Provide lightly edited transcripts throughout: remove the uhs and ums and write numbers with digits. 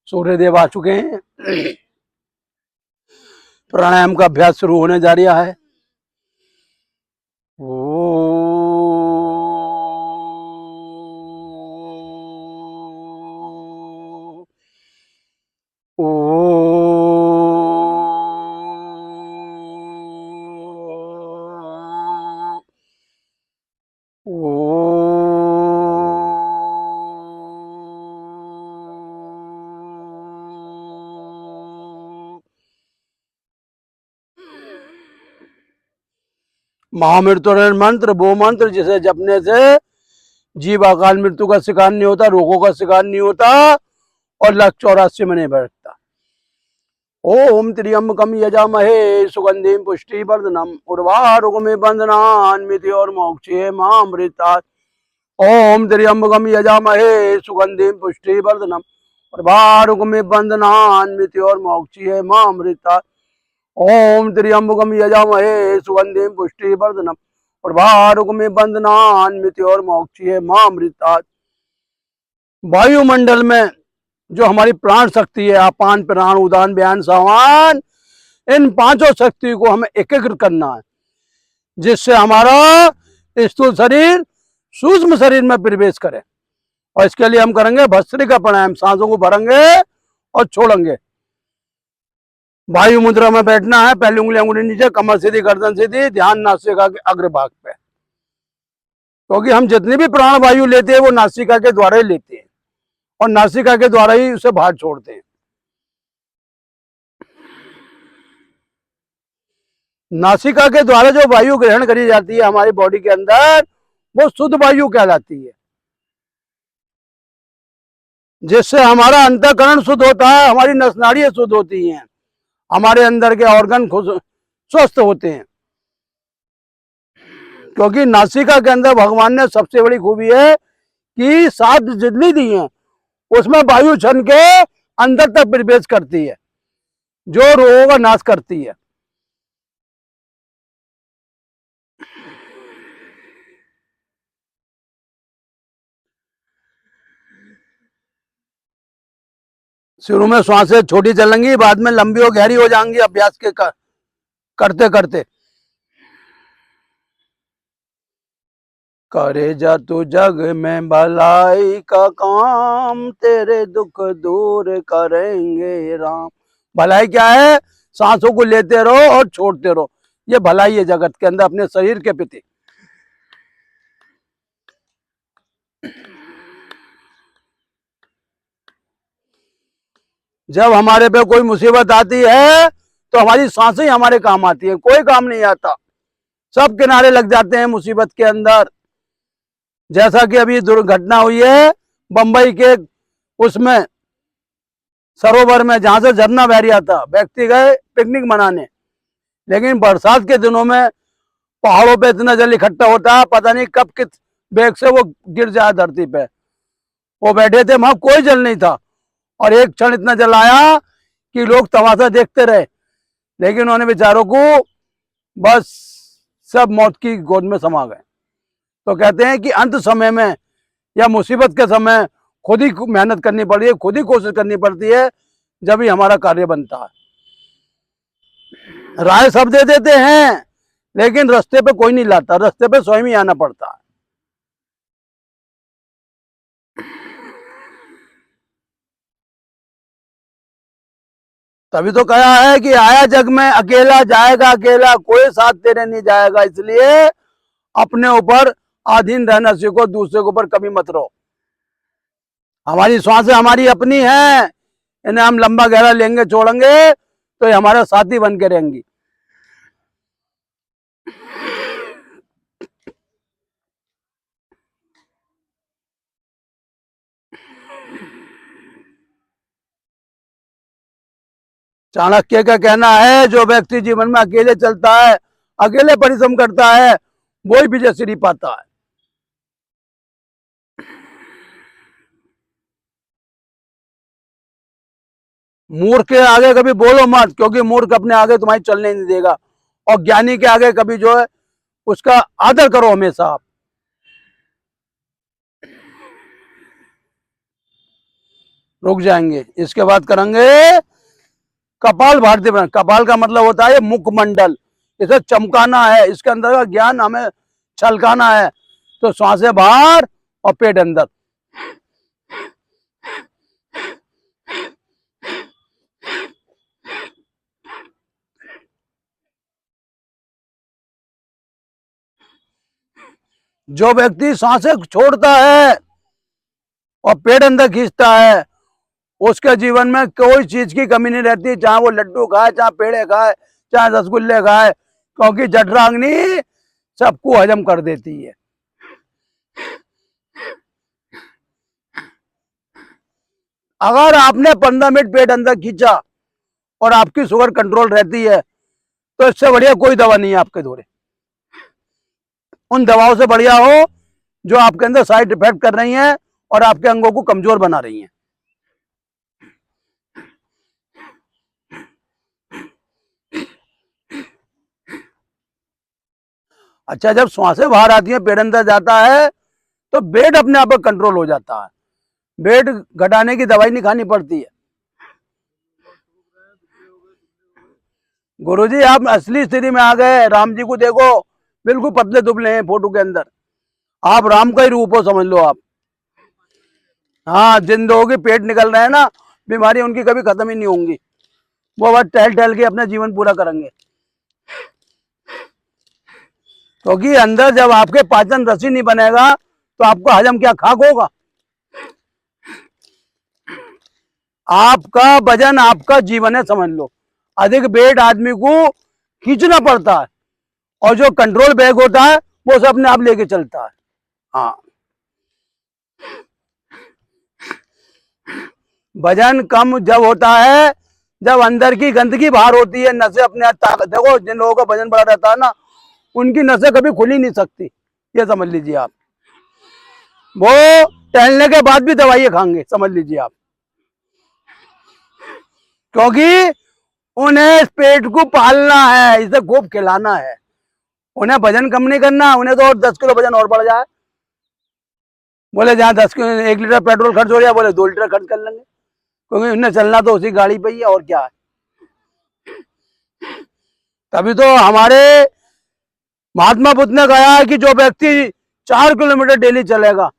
सूर्यदेव आ चुके हैं। प्राणायाम का अभ्यास शुरू होने जा रहा है। ओ महामृत्युंजय मंत्र वो मंत्र जिसे जपने से जीव अकाल मृत्यु का शिकार नहीं होता, रोगों का शिकार नहीं होता और लक्ष्य 84 में नहीं बैठता। ओम त्र्यंबकम यजामहे सुगंधिम पुष्टिवर्धनम उर्वारुकमिव बन्धनान्विति और मोक्षे मामृतात्। ओम त्र्यंबकम यजामहे सुगंधिम पुष्टिवर्धनम उर्वारुकमिव बन्धनान्विति और मोक्षे मामृतात्। ओम त्र्यंबकम यजामहे सुगंधिम पुष्टिवर्धनम उर्वारुकमिव बन्धनान्विति और मोक्षे मामृतात्। वायुमंडल में जो हमारी प्राण शक्ति है, अपान प्राण उदान व्यान समान, इन पांचों शक्ति को हमें एकीकृत करना है, जिससे हमारा स्थूल शरीर सूक्ष्म शरीर में प्रवेश करे। और इसके लिए हम करेंगे भस्त्रिका प्राणायाम। सांसों को भरेंगे और छोड़ेंगे। वायु मुद्रा में बैठना है। पहली उंगली अंगुली नीचे, कमर सीधी, गर्दन सीधी, ध्यान नासिका के अग्रभाग पे, क्योंकि हम जितनी भी प्राण वायु लेते हैं वो नासिका के द्वारा ही लेते हैं और नासिका के द्वारा ही उसे बाहर छोड़ते हैं। नासिका के द्वारा जो वायु ग्रहण करी जाती है हमारी बॉडी के अंदर, वो शुद्ध वायु कहलाती है, जिससे हमारा अंतःकरण शुद्ध होता है, हमारी नस नाड़ियां शुद्ध होती हैं, हमारे अंदर के ऑर्गन स्वस्थ होते हैं। क्योंकि नासिका के अंदर भगवान ने सबसे बड़ी खूबी है कि 7 जितनी दी हैं उसमें वायु छन के अंदर तक प्रवेश करती है, जो रोगों का नाश करती है। शुरू में श्वासें छोटी चलेंगी, बाद में लंबी और गहरी हो जाएंगी अभ्यास के करते करते। करे जा तू जग में भलाई का काम, तेरे दुख दूर करेंगे राम। भलाई क्या है? सांसों को लेते रहो और छोड़ते रहो, ये भलाई है जगत के अंदर अपने शरीर के प्रति। जब हमारे पे कोई मुसीबत आती है तो हमारी सांसें ही हमारे काम आती है, कोई काम नहीं आता। सब किनारे लग जाते हैं मुसीबत के अंदर। जैसा कि अभी दुर्घटना हुई है बंबई के उसमें सरोवर में, जहां से झरना बह रहा था, व्यक्ति गए पिकनिक मनाने, लेकिन बरसात के दिनों में पहाड़ों पे इतना जल इकट्ठा होता है, पता नहीं कब किस बेग से वो गिर जाए धरती पे। वो बैठे थे, वहां कोई जल नहीं था और एक क्षण इतना जल आया कि लोग तमाशा देखते रहे, लेकिन उन्होंने बेचारों को बस सब मौत की गोद में समा गए। तो कहते हैं कि अंत समय में या मुसीबत के समय खुद ही मेहनत करनी पड़ती है, खुद ही कोशिश करनी पड़ती है, जब ही हमारा कार्य बनता है। राय सब दे देते हैं, लेकिन रास्ते पे कोई नहीं लाता, रास्ते पे स्वयं ही आना पड़ता है। तभी तो कहा है कि आया जग में अकेला, जाएगा अकेला, कोई साथ तेरे नहीं जाएगा। इसलिए अपने ऊपर अधीन रहना सीखो, दूसरे के ऊपर कभी मत रहो। हमारी श्वासें हमारी अपनी हैं, इन्हें हम लंबा गहरा लेंगे छोड़ेंगे तो ये हमारा साथी बन के रहेंगी। चाणक्य का कहना है, जो व्यक्ति जीवन में अकेले चलता है, अकेले परिश्रम करता है, वो ही विजय श्री पाता है। मूर्ख के आगे कभी बोलो मत, क्योंकि मूर्ख अपने आगे तुम्हारी चलने नहीं देगा। और ज्ञानी के आगे कभी जो है उसका आदर करो हमेशा आप। रुक जाएंगे, इसके बाद करेंगे कपाल भारती बनाना। कपाल का मतलब होता है मुखमंडल, इसे चमकाना है, इसके अंदर का ज्ञान हमें छलकाना है। तो सांसें बाहर और पेट अंदर। जो व्यक्ति सांसें छोड़ता है और पेट अंदर खींचता है, उसके जीवन में कोई चीज की कमी नहीं रहती, चाहे वो लड्डू खाए, चाहे पेड़े खाए, चाहे रसगुल्ले खाए, क्योंकि जठराग्नि सबको हजम कर देती है। अगर आपने 15 मिनट पेट अंदर खींचा और आपकी शुगर कंट्रोल रहती है, तो इससे बढ़िया कोई दवा नहीं है आपके दौरे। उन दवाओं से बढ़िया हो जो आपके अंदर साइड इफेक्ट कर रही हैं और आपके अंगों को कमजोर बना रही हैं। अच्छा, जब सांसें बाहर आती हैं, पेट अंदर जाता है, तो वेट अपने आप कंट्रोल हो जाता है। वेट घटाने की दवाई नहीं खानी पड़ती है। गुरुजी आप असली स्थिति में आ गए। राम जी को देखो, बिल्कुल पतले दुबले हैं फोटो के अंदर। आप राम का ही रूप हो, समझ लो आप। हाँ, जिन लोगों के पेट निकल रहे हैं ना, बीमारी उनकी कभी खत्म ही नहीं होंगी। वो बस टहल टहल के अपना जीवन पूरा करेंगे। क्योंकि अंदर जब आपके पाचन रसी नहीं बनेगा, तो आपका हजम क्या खाक होगा। आपका वजन आपका जीवन है, समझ लो। अधिक वेट आदमी को खींचना पड़ता है, और जो कंट्रोल बैग होता है वो सब अपने आप लेके चलता है। हाँ, वजन कम जब होता है, जब अंदर की गंदगी बाहर होती है, नसें अपने आप ताकत। देखो, जिन लोगों का वजन बड़ा रहता है ना, उनकी नसें कभी खुल ही नहीं सकती, ये समझ लीजिए आप। वो टहलने के बाद भी दवाइयां खाएंगे, समझ लीजिए आप। क्योंकि उन्हें इस पेट को पालना है, इसे खूब खिलाना है। उन्हें वजन कम नहीं करना, उन्हें तो और 10 किलो वजन और बढ़ जाए। बोले जहाँ 10 किलो 1 लीटर पेट्रोल खर्च हो रहा है, बोले 2 लीटर खर्च कर लेंगे, क्योंकि उन्हें चलना तो उसी गाड़ी पे ही है, और क्या है। तभी तो हमारे महात्मा बुद्ध ने कहा है कि जो व्यक्ति 4 किलोमीटर डेली चलेगा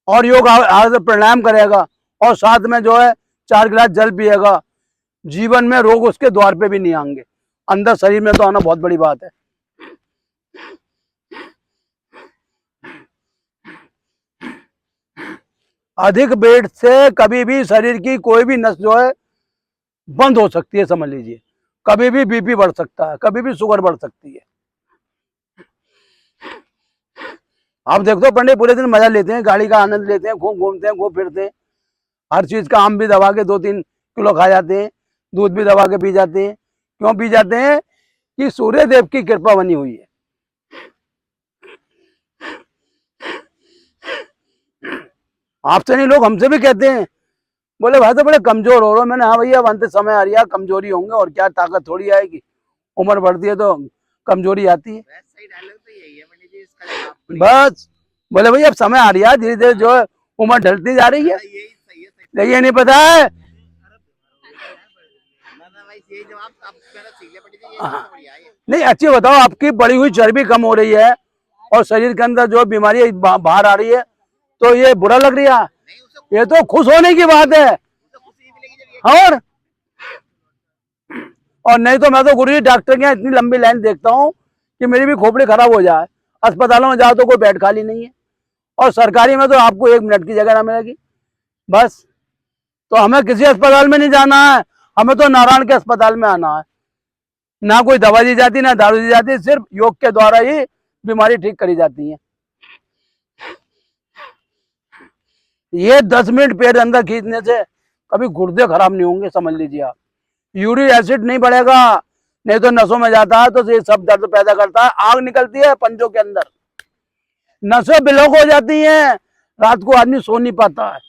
और योग प्राणायाम करेगा और साथ में जो है 4 गिलास जल पिएगा, जीवन में रोग उसके द्वार पे भी नहीं आएंगे। अंदर शरीर में तो आना बहुत बड़ी बात है। अधिक वेट से कभी भी शरीर की कोई भी नस जो है बंद हो सकती है, समझ लीजिए। कभी भी बीपी बढ़ सकता है, कभी भी शुगर बढ़ सकती है। आप देखते हो पंडित पूरे दिन मजा लेते हैं, गाड़ी का आनंद लेते हैं, खूब घूमते हैं, खूब फिरते हैं, हर चीज का आम भी दबा के 2-3 किलो खा जाते हैं, दूध भी दबा के पी जाते हैं। क्यों पी जाते हैं? कि सूर्य देव की कृपा बनी हुई है। आपसे नहीं, लोग हमसे भी कहते हैं, बोले भाई तो बड़े कमजोर हो रहे हो। मैंने हाँ भैया, अब अंत समय आ रही है, कमजोरी होंगे और क्या, ताकत थोड़ी आएगी। उम्र बढ़ती है तो कमजोरी आती है। बस बोले भैया अब समय आ रही है, धीरे धीरे जो है उम्र ढलती जा रही है। लेकिन ये नहीं पता है। नहीं, अच्छी बताओ, आपकी बढ़ी हुई चर्बी कम हो रही है और शरीर के अंदर जो बीमारी बाहर आ रही है, तो ये बुरा लग रही है? ये तो खुश होने की बात है। और नहीं तो मैं तो गुरुजी डॉक्टर के यहाँ इतनी लंबी लाइन देखता हूँ कि मेरी भी खोपड़ी खराब हो जाए। अस्पतालों में जाओ तो कोई बेड खाली नहीं है, और सरकारी में तो आपको 1 मिनट की जगह ना मिलेगी बस। तो हमें किसी अस्पताल में नहीं जाना है, हमें तो नारायण के अस्पताल में आना है। ना कोई दवा दी जाती, ना दारू दी जाती, सिर्फ योग के द्वारा ही बीमारी ठीक करी जाती है। ये 10 मिनट पेट अंदर खींचने से कभी गुर्दे खराब नहीं होंगे, समझ लीजिए आप। यूरिक एसिड नहीं बढ़ेगा, नहीं तो नसों में जाता है तो ये सब दर्द पैदा करता है। आग निकलती है पंजों के अंदर, नसें ब्लॉक हो जाती हैं, रात को आदमी सो नहीं पाता है।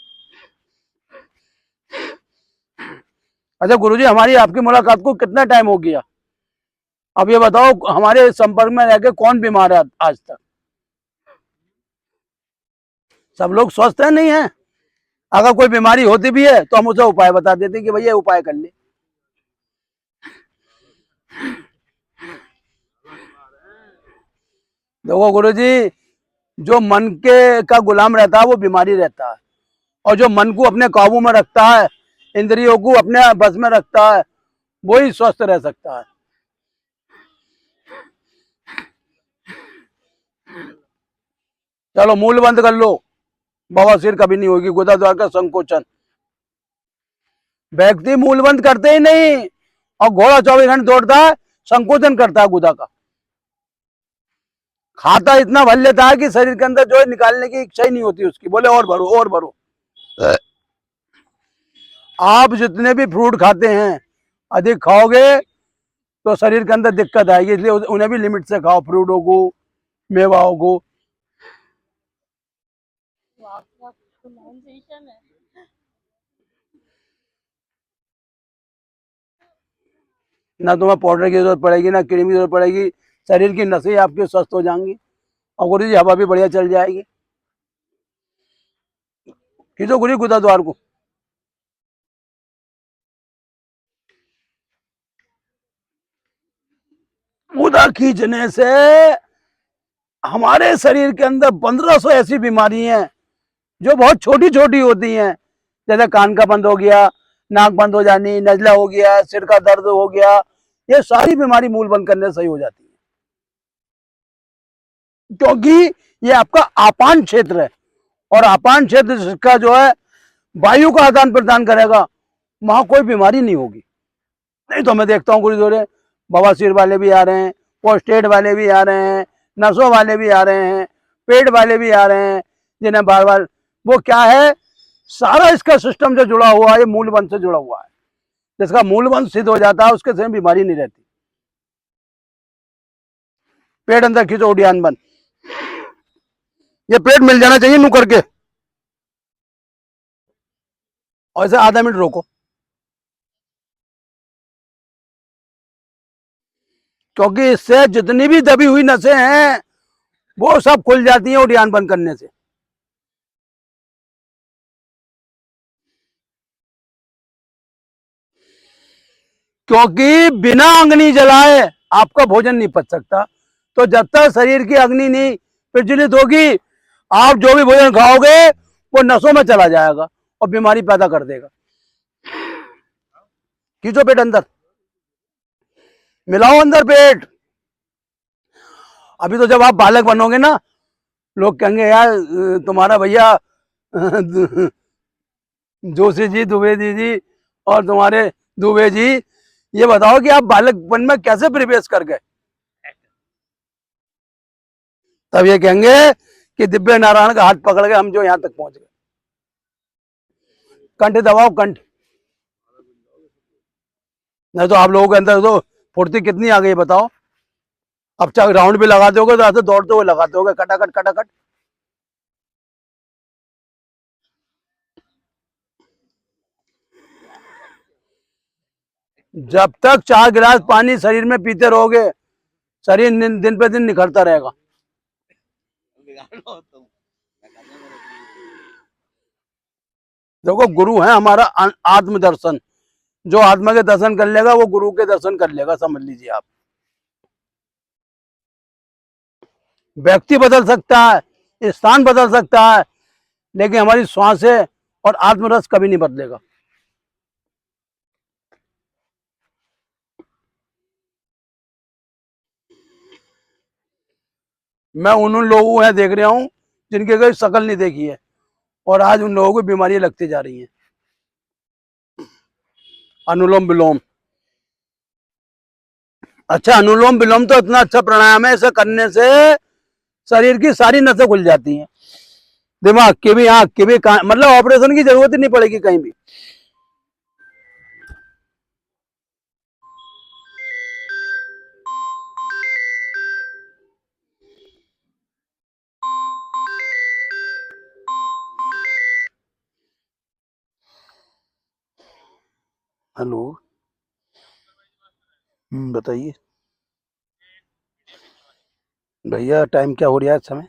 अच्छा गुरुजी, हमारी आपकी मुलाकात को कितना टाइम हो गया? अब ये बताओ, हमारे संपर्क में रह के कौन बीमार है आज तक? सब लोग स्वस्थ है, नहीं है? अगर कोई बीमारी होती भी है तो हम उसे उपाय बता देते हैं कि भैया उपाय कर ले। देखो गुरुजी, जो मन के का गुलाम रहता है वो बीमारी रहता है, और जो मन को अपने काबू में रखता है, इंद्रियों को अपने बस में रखता है, वही स्वस्थ रह सकता है। चलो मूल बंद कर लो, बवासीर कभी नहीं होगी, गुदा द्वार का संकोचन। व्यक्ति मूल बंद करते ही नहीं, और घोड़ा 24 घंटे दौड़ता है, संकोचन करता है गुदा का। खाता इतना भर लेता है कि शरीर के अंदर जो है निकालने की इच्छा ही नहीं होती उसकी, बोले और भरो और भरो। आप जितने भी फ्रूट खाते हैं, अधिक खाओगे तो शरीर के अंदर दिक्कत आएगी, इसलिए उन्हें भी लिमिट से खाओ, फ्रूटों को, मेवाओं को। ना तुम्हें पाउडर की जरूरत पड़ेगी, ना क्रीम की जरूरत पड़ेगी, शरीर की नसें आपकी स्वस्थ हो जाएंगी, और गुरु जी हवा भी बढ़िया चल जाएगी। खींचो गुरु गुदा द्वार को। गुदा खींचने से हमारे शरीर के अंदर 1500 ऐसी बीमारी हैं जो बहुत छोटी छोटी होती हैं, जैसे कान का बंद हो गया, नाक बंद हो जानी, नजला हो गया, सिर का दर्द हो गया, ये सारी बीमारी मूल बंद करने से सही हो जाती है, क्योंकि ये आपका आपान क्षेत्र है, और आपान क्षेत्र का जो है वायु का आदान प्रदान करेगा, वहां कोई बीमारी नहीं होगी। नहीं तो मैं देखता हूँ गुरुद्वारे बवासीर वाले भी आ रहे हैं, पोस्टेट वाले भी आ रहे हैं, नसों वाले भी आ रहे हैं, पेट वाले भी आ रहे हैं, जिन्हें बार बार, वो क्या है, सारा इसका सिस्टम जो जुड़ा हुआ है ये मूलवंश से जुड़ा हुआ है। जिसका मूलवंश सिद्ध हो जाता है उसके से बीमारी नहीं रहती। पेट अंदर खींचो, उड़ियान बंद। ये पेट मिल जाना चाहिए नू करके, और इसे आधा मिनट रोको, क्योंकि इससे जितनी भी दबी हुई नसें हैं वो सब खुल जाती हैं उड़ियान बंद करने से। क्योंकि बिना अग्नि जलाए आपका भोजन नहीं पच सकता, तो जब तक शरीर की अग्नि नहीं प्रज्वलित होगी, आप जो भी भोजन खाओगे वो नसों में चला जाएगा और बीमारी पैदा कर देगा। खींचो पेट अंदर, मिलाओ अंदर पेट। अभी तो जब आप बालक बनोगे ना, लोग कहेंगे यार तुम्हारा भैया जोशी जी, द्विवेदी जी, और तुम्हारे दुबे जी, ये बताओ कि आप बालकपन में कैसे प्रवेश कर गए? तब ये कहेंगे कि दिव्य नारायण का हाथ पकड़ के हम जो यहां तक पहुंच गए। कंठ दबाओ, कंठ। नहीं तो आप लोगों के अंदर तो फुर्ती कितनी आ गई बताओ। अब चाहे राउंड भी लगाते होगे तो ऐसे दौड़ते हुए लगाते होगे, कटाकट कटाकट। जब तक 4 गिलास पानी शरीर में पीते रहोगे, शरीर दिन पे दिन निखरता रहेगा। देखो गुरु है हमारा आत्म दर्शन, जो आत्मा के दर्शन कर लेगा वो गुरु के दर्शन कर लेगा, समझ लीजिए आप। व्यक्ति बदल सकता है, स्थान बदल सकता है, लेकिन हमारी श्वासें और आत्मरस कभी नहीं बदलेगा। मैं उन लोगों है देख रहा हूँ जिनके कोई शकल नहीं देखी है, और आज उन लोगों को बीमारियां लगती जा रही हैं। अनुलोम विलोम, अच्छा अनुलोम विलोम तो इतना अच्छा प्राणायाम है, इसे करने से शरीर की सारी नसें खुल जाती हैं, दिमाग की भी, आंख की भी, मतलब ऑपरेशन की जरूरत ही नहीं पड़ेगी कहीं भी। हेलो। बताइए भैया, टाइम क्या हो रहा है इस समय?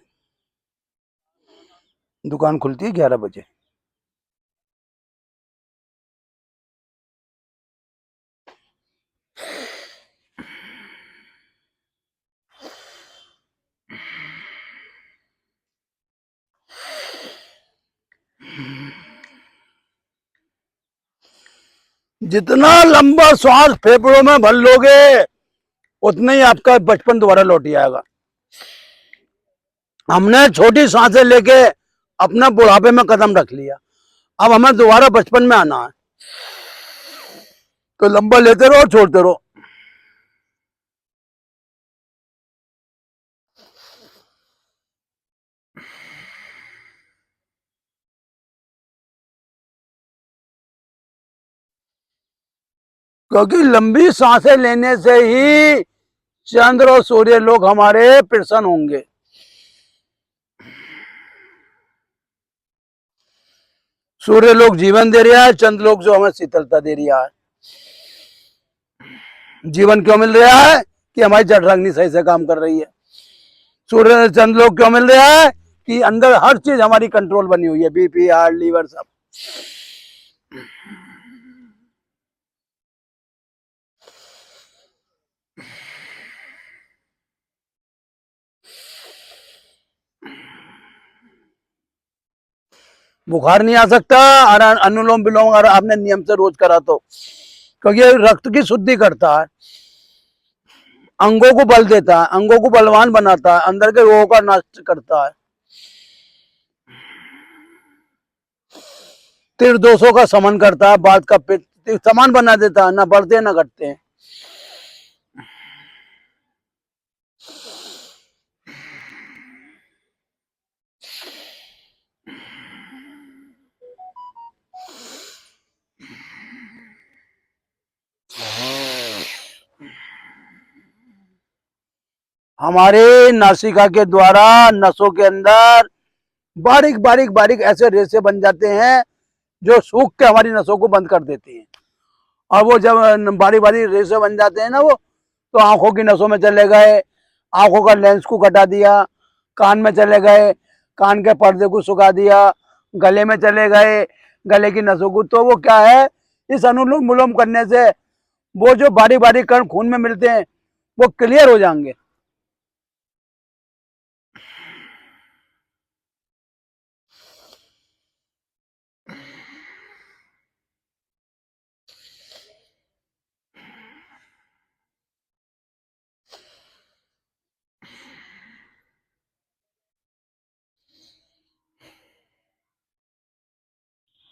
दुकान खुलती है 11 बजे। जितना लंबा श्वास फेफड़ों में भर लोगे उतना ही आपका बचपन दोबारा लौट आएगा। हमने छोटी सांसें लेके अपना बुढ़ापे में कदम रख लिया। अब हमें दोबारा बचपन में आना है, तो लंबा लेते रहो, छोड़ते रहो। क्योंकि लंबी सांसें लेने से ही चंद्र और सूर्य लोग हमारे प्रसन्न होंगे। सूर्य लोग जीवन दे रहा है, चंद्र लोग जो हमें शीतलता दे रहा है। जीवन क्यों मिल रहा है? कि हमारी जठराग्नि सही से काम कर रही है। सूर्य चंद्र लोग क्यों मिल रहा है? कि अंदर हर चीज हमारी कंट्रोल बनी हुई है, बीपी, हार्ट, लीवर, सब। बुखार नहीं आ सकता और अनुलोम विलोम अगर आपने नियम से रोज करा तो, क्योंकि ये रक्त की शुद्धि करता है, अंगों को बल देता है, अंगों को बलवान बनाता है, अंदर के रोगों का नाश करता है, त्रिदोषों का समन करता है, बात का पित्त समान बना देता है, ना बढ़ते ना घटते हैं। हमारे नासिका के द्वारा नसों के अंदर बारीक बारीक बारीक ऐसे रेशे बन जाते हैं जो सूख के हमारी नसों को बंद कर देती हैं। और वो जब बारी बारी रेशे बन जाते हैं ना, वो तो आंखों की नसों में चले गए, आंखों का लेंस को कटा दिया, कान में चले गए, कान के पर्दे को सुखा दिया, गले में चले गए, गले की नसों को। तो वो क्या है, इस अनुलोम विलोम करने से वो जो बारी बारी कण खून में मिलते हैं वो क्लियर हो जाएंगे।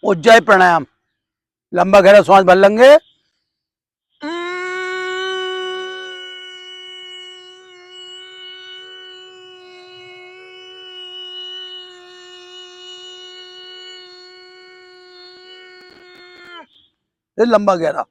उज्जय प्राणायाम, लंबा गहरा सांस भर लेंगे। फिर लंबा गहरा।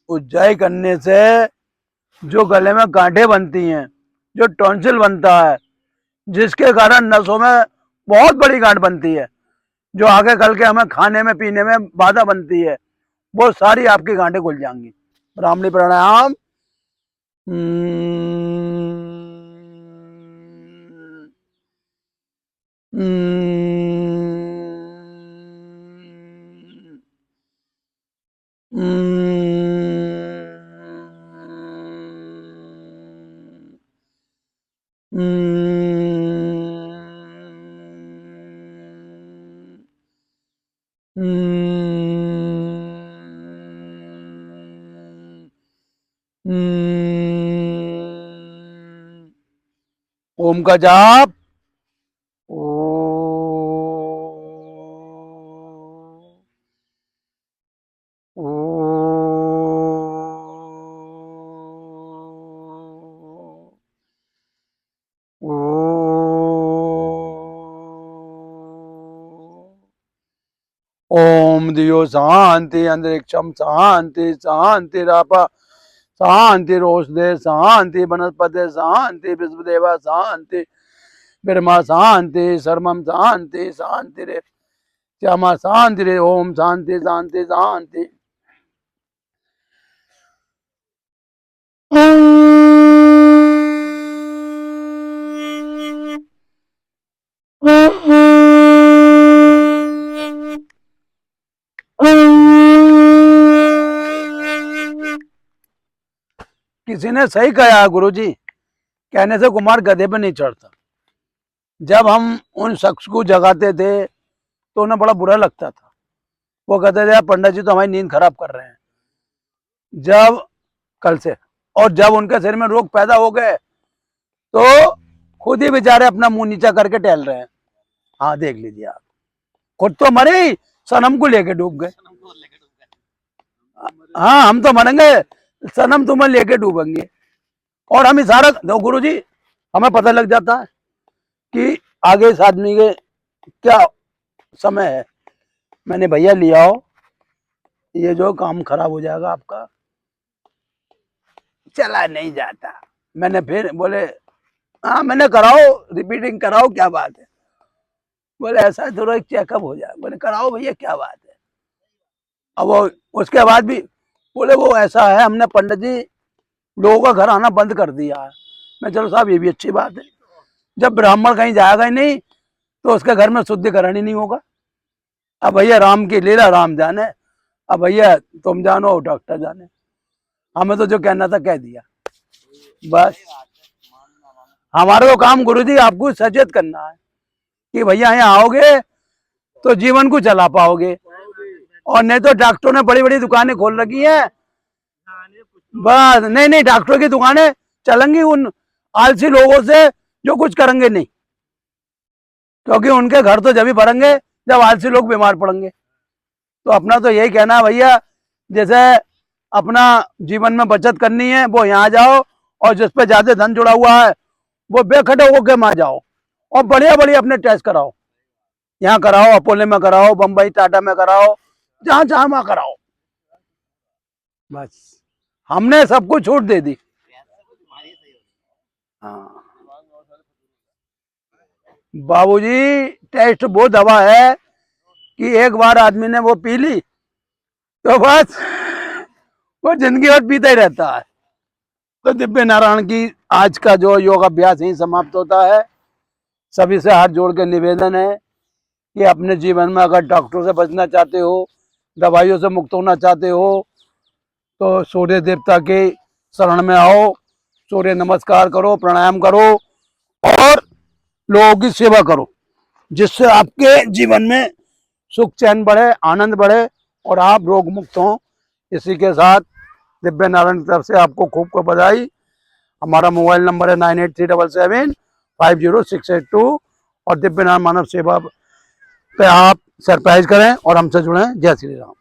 उज्जाई करने से जो गले में गांठें बनती हैं, जो टॉन्सिल बनता है, जिसके कारण नसों में बहुत बड़ी गांठ बनती है, जो आगे कल के हमें खाने में पीने में बाधा बनती है, वो सारी आपकी गांठें खुल जाएंगी। ब्राह्मणी प्राणायाम। ओम का जाप। ओ ओम दियो शांति अंतरिक्षम शांति शांति रापा शांति रोषदे शांति वनस्पति शांति विश्वदेवा शांति ब्रह्मा शांति सर्वम शांति शांति रे श्यामा शांति रे। ओम शांति शांति शांति। किसी ने सही कहा गुरुजी, कहने से कुमार गधे पे नहीं चढ़ता। जब हम उन शख्स को जगाते थे तो उन्हें बड़ा बुरा लगता था। वो कहते थे पंडित जी तो हमारी नींद खराब कर रहे हैं। जब कल से और जब उनके शरीर में रोग पैदा हो गए तो खुद ही बेचारे अपना मुंह नीचा करके टहल रहे हैं। हाँ देख लीजिए आप, खुद तो मरे ही, सनम को लेके डूब गए। हाँ हम तो मरेंगे, सनम तुम्हें लेके डूबेंगे। और हम इशारा दो गुरु जी, हमें पता लग जाता है कि आगे इस आदमी के क्या समय है। मैंने भैया लिया हो, ये जो काम खराब हो जाएगा आपका। चला नहीं जाता। मैंने फिर बोले हाँ मैंने कराओ, रिपीटिंग कराओ, क्या बात है। बोले ऐसा थोड़ा एक चेकअप हो जाए। बोले कराओ भैया, क्या बात है। अब वो उसके बाद भी बोले वो ऐसा है, हमने पंडित जी लोगों का घर आना बंद कर दिया है। मैं चलो साहब ये भी अच्छी बात है, जब ब्राह्मण कहीं जाएगा ही नहीं तो उसके घर में शुद्धिकरण ही नहीं होगा। अब भैया राम की लीला राम जाने, अब भैया तुम जानो डॉक्टर जाने। हमें तो जो कहना था कह दिया बस। हमारा तो काम गुरुजी आपको सचेत करना है कि भैया यहाँ आओगे तो जीवन को चला पाओगे। और नहीं तो डॉक्टरों ने बड़ी बड़ी दुकानें खोल रखी हैं, बस नहीं नहीं डॉक्टरों की दुकानें चलेंगी उन आलसी लोगों से जो कुछ करेंगे नहीं, क्योंकि उनके घर तो जब ही भरेंगे जब आलसी लोग बीमार पड़ेंगे। तो अपना तो यही कहना है भैया, जैसे अपना जीवन में बचत करनी है वो यहाँ जाओ, और जिस पे ज्यादा धन जुड़ा हुआ है वो बेखटे होके वहां जाओ और बढ़िया बढ़िया अपने टेस्ट कराओ। यहाँ कराओ, अपोलो में कराओ, बम्बई टाटा में कराओ, जहां जहां वहां कराओ। बस हमने सबको छूट दे दी। हाँ बाबूजी, टेस्ट वो दवा है कि एक बार आदमी ने वो पी ली तो बस वो जिंदगी भर पीता ही रहता है। तो दिव्य नारायण की आज का जो योग अभ्यास यही समाप्त होता है। सभी से हाथ जोड़ के निवेदन है कि अपने जीवन में अगर डॉक्टरों से बचना चाहते हो, दवाइयों से मुक्त होना चाहते हो, तो सूर्य देवता के शरण में आओ, सूर्य नमस्कार करो, प्राणायाम करो और लोगों की सेवा करो, जिससे आपके जीवन में सुख चैन बढ़े, आनंद बढ़े और आप रोग मुक्त हों। इसी के साथ दिव्य नारायण की तरफ से आपको खूब खूब बधाई। हमारा मोबाइल नंबर है 9837750682 और दिव्य नारायण मानव सेवा पे आप सरप्राइज करें और हमसे जुड़ें। जय श्री राम।